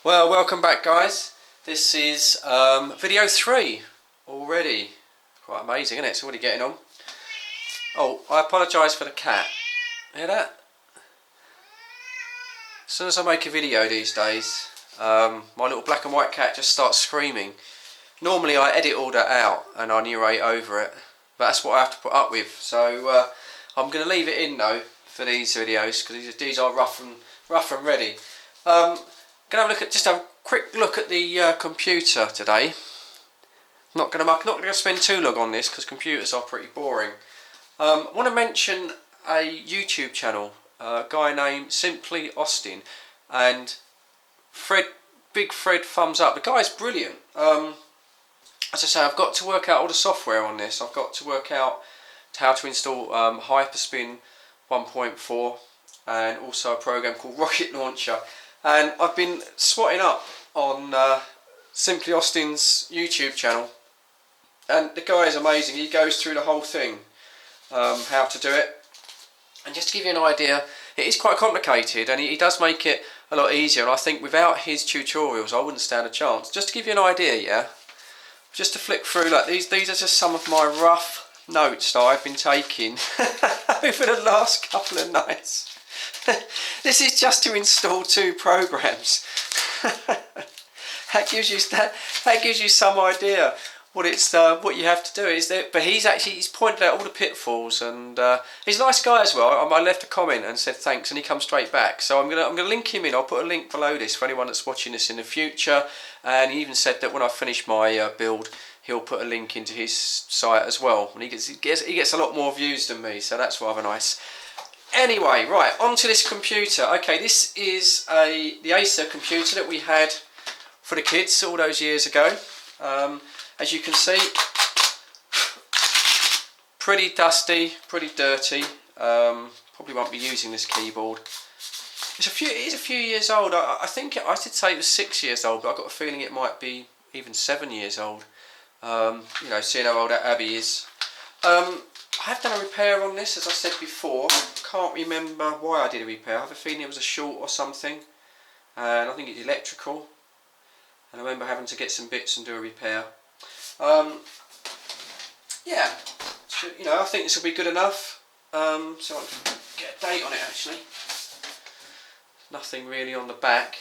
Well, welcome back guys. This is video 3 already. Quite amazing, isn't it? It's already getting on. Oh, I apologise for the cat. Hear that? As soon as I make a video these days, my little black and white cat just starts screaming. Normally I edit all that out and I narrate over it, but that's what I have to put up with. So I'm going to leave it in though for these videos because these are rough and ready. Gonna have a quick look at the computer today. Not gonna spend too long on this because computers are pretty boring. I want to mention a YouTube channel, a guy named Simply Austin, and Big Fred thumbs up. The guy's brilliant. As I say, I've got to work out all the software on this. I've got to work out how to install Hyperspin 1.4 and also a program called Rocket Launcher. And I've been swatting up on Simply Austin's YouTube channel, and the guy is amazing. He goes through the whole thing, how to do it. And just to give you an idea, it is quite complicated, and he does make it a lot easier. And I think without his tutorials, I wouldn't stand a chance. Just to give you an idea, yeah, just to flick through, like these are just some of my rough notes that I've been taking over the last couple of nights. This is just to install 2 programs. that gives you some idea what what you have to do. But he's pointed out all the pitfalls, and he's a nice guy as well. I left a comment and said thanks, and he comes straight back. So I'm gonna link him in. I'll put a link below this for anyone that's watching this in the future. And he even said that when I finish my build, he'll put a link into his site as well. And he gets a lot more views than me, so that's rather nice. Anyway, right, onto this computer. Okay, this is the Acer computer that we had for the kids all those years ago. As you can see, pretty dusty, pretty dirty. Probably won't be using this keyboard. It is a few years old. I think I did say it was 6 years old, but I've got a feeling it might be even 7 years old. You know, seeing how old Abby is. I have done a repair on this, as I said before. Can't remember why I did a repair. I have a feeling it was a short or something, and I think it's electrical. And I remember having to get some bits and do a repair. Yeah, you know, I think this will be good enough. So I can get a date on it actually. Nothing really on the back.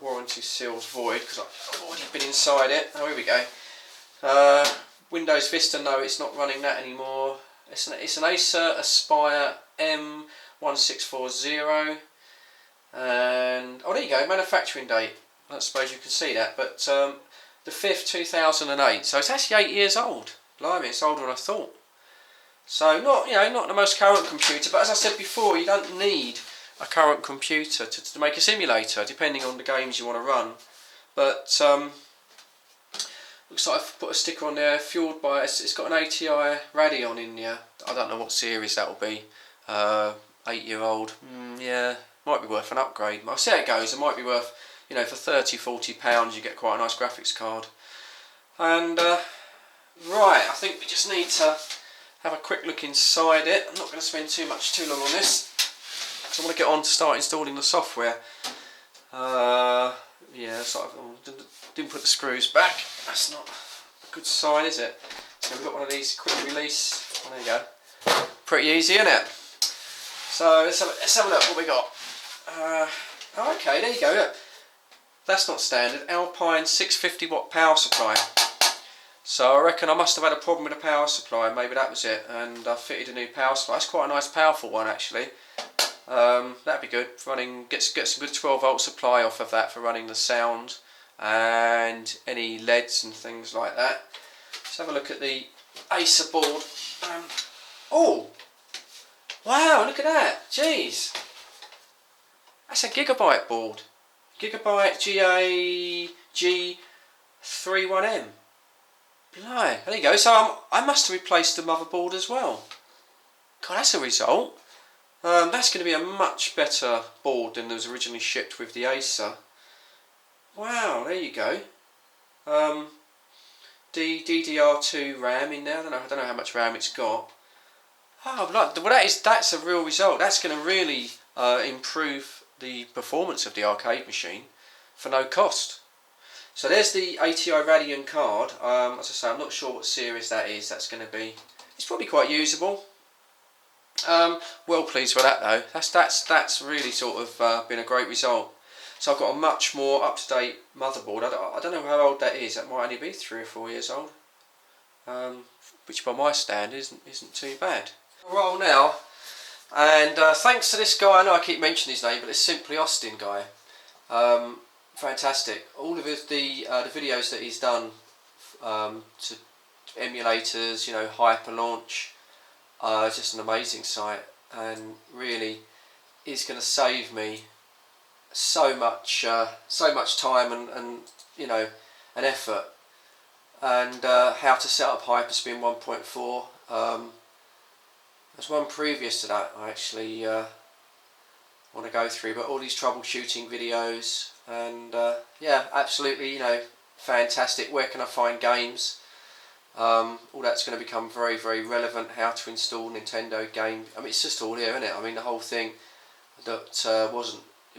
Warranty seal's void because I've already been inside it. Oh, here we go. Windows Vista, no, it's not running that anymore. It's an Acer Aspire M1640, and oh, there you go, manufacturing date. I suppose you can see that, but the 5th 2008. So it's actually 8 years old. Blimey, it's older than I thought. So not the most current computer, but as I said before, you don't need a current computer to make a simulator, depending on the games you want to run. But looks like I've put a sticker on there, fueled by, it's got an ATI Radeon in there. I don't know what series that will be. 8-year-old. Yeah, might be worth an upgrade. I'll see how it goes. It might be worth, you know, for £30–40 you get quite a nice graphics card. And right, I think we just need to have a quick look inside it. I'm not going to spend too long on this, because I want to get on to start installing the software. Yeah, didn't put the screws back. That's not a good sign, is it? So we've got one of these quick release. Oh, there you go. Pretty easy, isn't it? So let's have a look what we got. Oh, okay, there you go. Look. That's not standard. Alpine 650 watt power supply. So I reckon I must have had a problem with the power supply. Maybe that was it. And I fitted a new power supply. That's quite a nice, powerful one actually. That'd be good. Get some good 12-volt supply off of that for running the sound and any LEDs and things like that. Let's have a look at the Acer board. Oh, wow! Look at that. Jeez, that's a Gigabyte board. Gigabyte G31M. Blimey, there you go. So I must have replaced the motherboard as well. God, that's a result. That's going to be a much better board than was originally shipped with the Acer. Wow, there you go. DDR2 RAM in there. I don't know how much RAM it's got. Oh, well, that's a real result. That's going to really improve the performance of the arcade machine. for no cost. So there's the ATI Radeon card. As I say, I'm not sure what series that is. That's going to be. It's probably quite usable. Well pleased with that though. That's really sort of been a great result. So I've got a much more up-to-date motherboard. I don't know how old that is. That might only be 3 or 4 years old, which by my standards isn't too bad. Roll now, and thanks to this guy. I know I keep mentioning his name, but it's Simply Austin guy. Fantastic. All of the videos that he's done to emulators, you know, Hyper Launch, just an amazing site, and really is going to save me so much time and you know, an effort. And how to set up Hyperspin 1.4. There's one previous to that I actually want to go through, but all these troubleshooting videos, and yeah, absolutely, you know, fantastic. Where can I find games? All that's going to become very, very relevant. How to install Nintendo game. I mean, it's just all here, isn't it? I mean, the whole thing that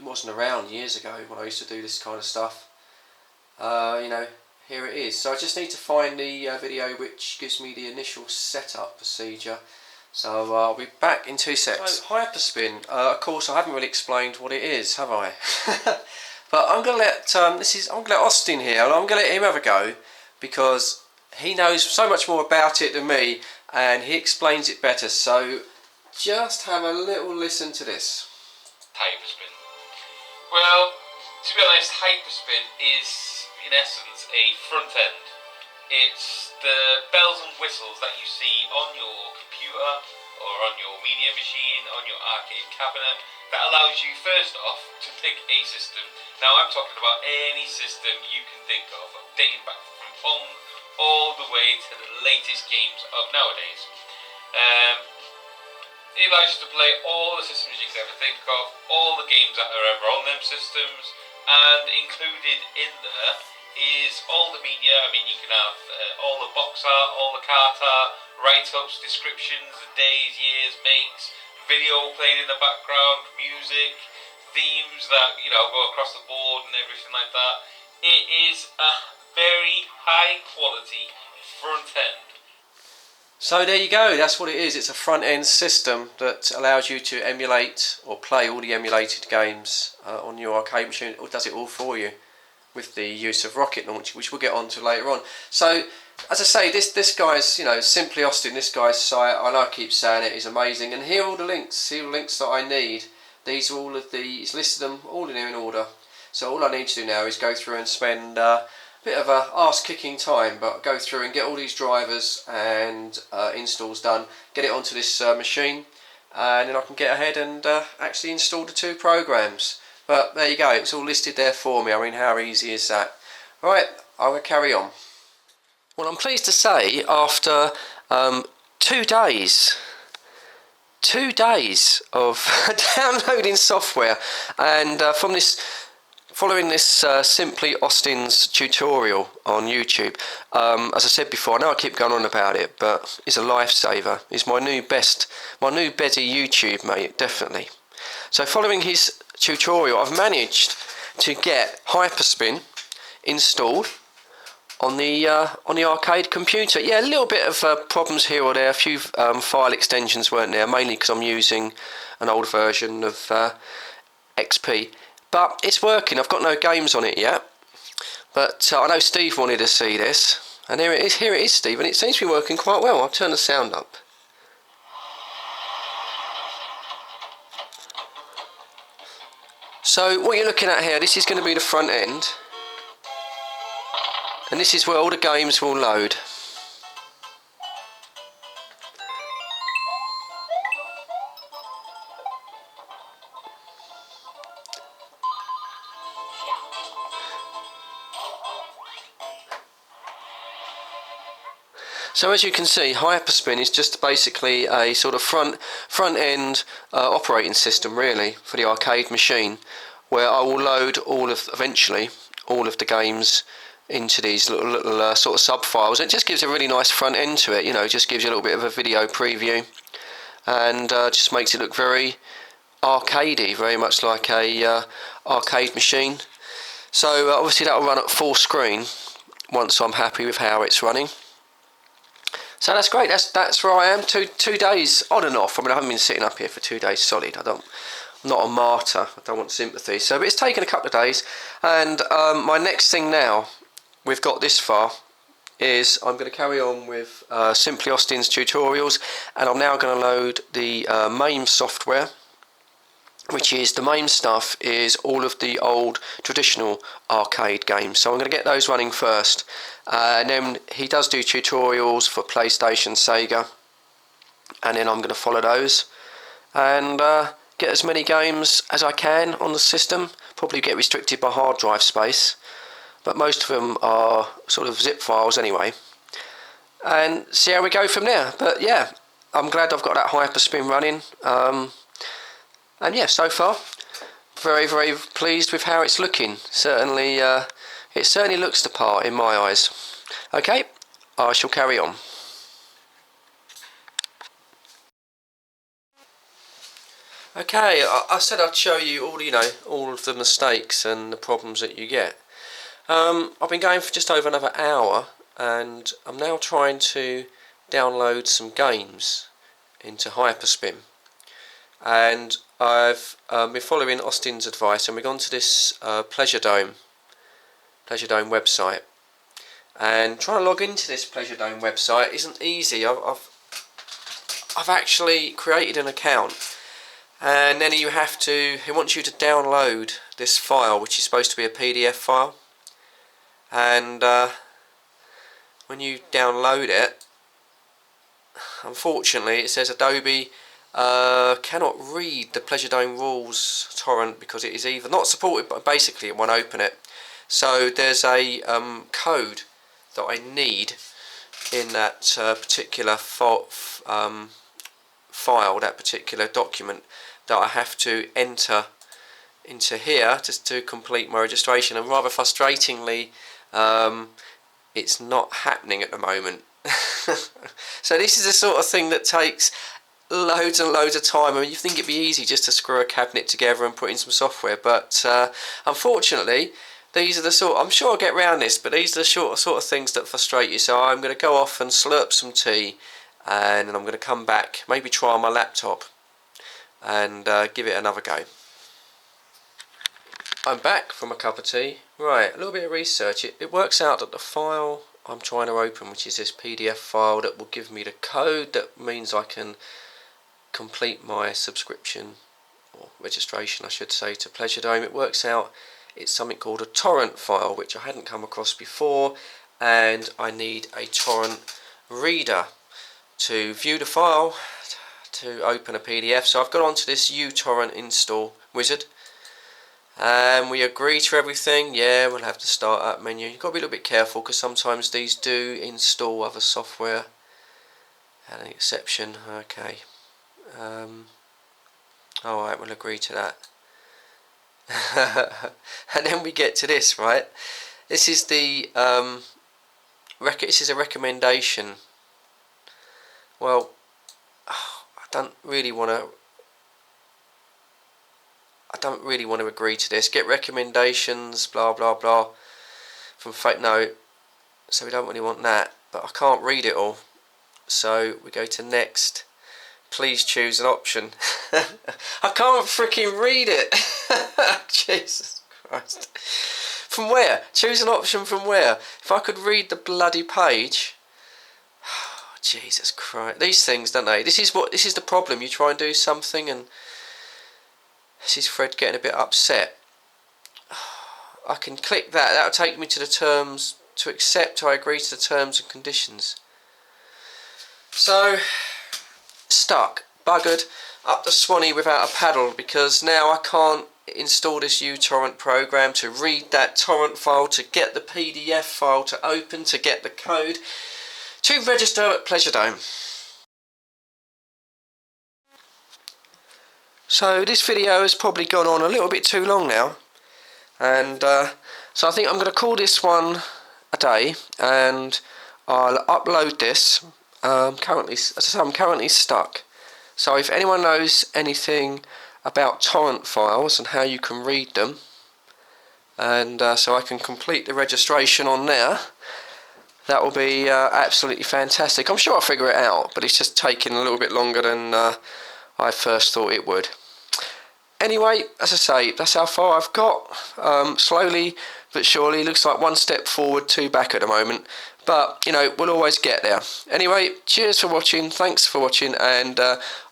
wasn't around years ago when I used to do this kind of stuff. You know, here it is. So I just need to find the video which gives me the initial setup procedure. So I'll be back in 2 seconds. So Hyperspin, of course, I haven't really explained what it is, have I? But I'm going to let I'm going to let Austin here, and I'm going to let him have a go because he knows so much more about it than me, and he explains it better. So just have a little listen to this. Hyperspin. Well, to be honest, Hyperspin is in essence a front end. It's the bells and whistles that you see on your computer or on your media machine, on your arcade cabinet, that allows you first off to pick a system. Now I'm talking about any system you can think of, dating back from Pong all the way to the latest games of nowadays. It allows you to play all the systems you can ever think of, all the games that are ever on them systems, and included in there is all the media. I mean, you can have all the box art, all the cart art, write-ups, descriptions, days, years, makes, video played in the background, music, themes that, you know, go across the board and everything like that. It is a very high quality front end. So there you go, that's what it is. It's a front end system that allows you to emulate or play all the emulated games on your arcade machine. It does it all for you with the use of rocket launch, which we'll get on to later on. So as I say, this guy's, you know, Simply Austin, this guy's site, I know I keep saying it, is amazing. And here are all the links, that I need. These are all of the, he's listed them all in here in order. So all I need to do now is go through and spend bit of a arse-kicking time, but go through and get all these drivers and installs done, get it onto this machine, and then I can get ahead and actually install the 2 programs. But there you go, it's all listed there for me. I mean, how easy is that? Right, I'm going to carry on. Well, I'm pleased to say, after 2 days of downloading software, and following this Simply Austin's tutorial on YouTube, as I said before, I know I keep going on about it, but it's a lifesaver. It's my new Betty YouTube mate, definitely. So following his tutorial, I've managed to get Hyperspin installed on the arcade computer. Yeah, a little bit of problems here or there. A few file extensions weren't there, mainly because I'm using an old version of XP. But it's working. I've got no games on it yet. But I know Steve wanted to see this. And here it is. Here it is, Steve. And it seems to be working quite well. I'll turn the sound up. So what you're looking at here, this is going to be the front end. And this is where all the games will load. So as you can see, Hyperspin is just basically a sort of front end operating system, really, for the arcade machine, where I will load eventually all of the games into these little sort of sub files. It just gives a really nice front end to it, you know, just gives you a little bit of a video preview, and just makes it look very arcadey, very much like a arcade machine. So obviously that will run at full screen once I'm happy with how it's running. So that's great. That's where I am. Two days on and off. I mean, I haven't been sitting up here for 2 days solid. I'm not a martyr. I don't want sympathy. So but it's taken a couple of days, and my next thing now, we've got this far, is I'm going to carry on with Simply Austin's tutorials, and I'm now going to load the MAME software, which is the MAME stuff is all of the old traditional arcade games. So I'm going to get those running first, and then he does do tutorials for PlayStation, Sega, and then I'm going to follow those and get as many games as I can on the system. Probably get restricted by hard drive space, but most of them are sort of zip files anyway, and see how we go from there. But yeah, I'm glad I've got that Hyperspin running. And yeah, so far, very, very pleased with how it's looking. Certainly, it certainly looks the part in my eyes. Okay, I shall carry on. Okay, I said I'd show you all of the mistakes and the problems that you get. I've been going for just over another hour, and I'm now trying to download some games into Hyperspin. And I've been following Austin's advice, and we've gone to this Pleasure Dome website, and trying to log into this Pleasure Dome website isn't easy. I've actually created an account, and then he wants you to download this file, which is supposed to be a PDF file, and when you download it, unfortunately it says Adobe cannot read the Pleasure Dome rules torrent because it is either not supported, but basically it won't open it. So there's a code that I need in that particular file, that particular document, that I have to enter into here just to complete my registration, and rather frustratingly it's not happening at the moment. So this is the sort of thing that takes loads and loads of time. I mean, you think it'd be easy just to screw a cabinet together and put in some software, but unfortunately these are the sort, I'm sure I'll get around this, but these are the sort of things that frustrate you. So I'm going to go off and slurp some tea, and then I'm going to come back, maybe try on my laptop and give it another go. I'm back from a cup of tea. Right, a little bit of research. It works out that the file I'm trying to open, which is this PDF file that will give me the code that means I can complete my subscription, or registration I should say, to Pleasure Dome, it works out it's something called a torrent file, which I hadn't come across before, and I need a torrent reader to view the file, to open a PDF. So I've got onto this uTorrent install wizard, and we agree to everything. Yeah, we'll have to start up menu. You've got to be a little bit careful because sometimes these do install other software. Had an exception. Okay. Alright, we'll agree to that. And then we get to this, right? This is the this is a recommendation. Well, I don't really want to agree to this. Get recommendations, blah blah blah, from no. So we don't really want that, but I can't read it all. So we go to next. Please choose an option. I can't freaking read it. Jesus Christ. From where? Choose an option from where? If I could read the bloody page. Jesus Christ. These things, don't they? This is the problem. You try and do something, and this is Fred getting a bit upset. I can click that. That'll take me to the terms. To accept, I agree to the terms and conditions. So, stuck, buggered, up the Swanee without a paddle, because now I can't install this uTorrent program to read that torrent file, to get the PDF file to open, to get the code, to register at Pleasure Dome. So this video has probably gone on a little bit too long now, and so I think I'm going to call this one a day, and I'll upload this. Currently, as I say, I'm currently stuck. So if anyone knows anything about torrent files and how you can read them, and so I can complete the registration on there. That will be absolutely fantastic. I'm sure I'll figure it out, but it's just taking a little bit longer than I first thought it would. Anyway, as I say, that's how far I've got. Slowly but surely, looks like one step forward, two back at the moment. But, you know, we'll always get there. Anyway, cheers for watching, thanks for watching, and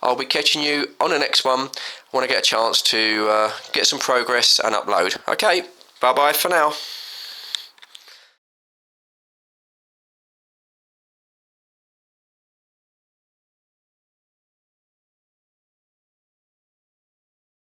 I'll be catching you on the next one when I get a chance to get some progress and upload. Okay, bye-bye for now.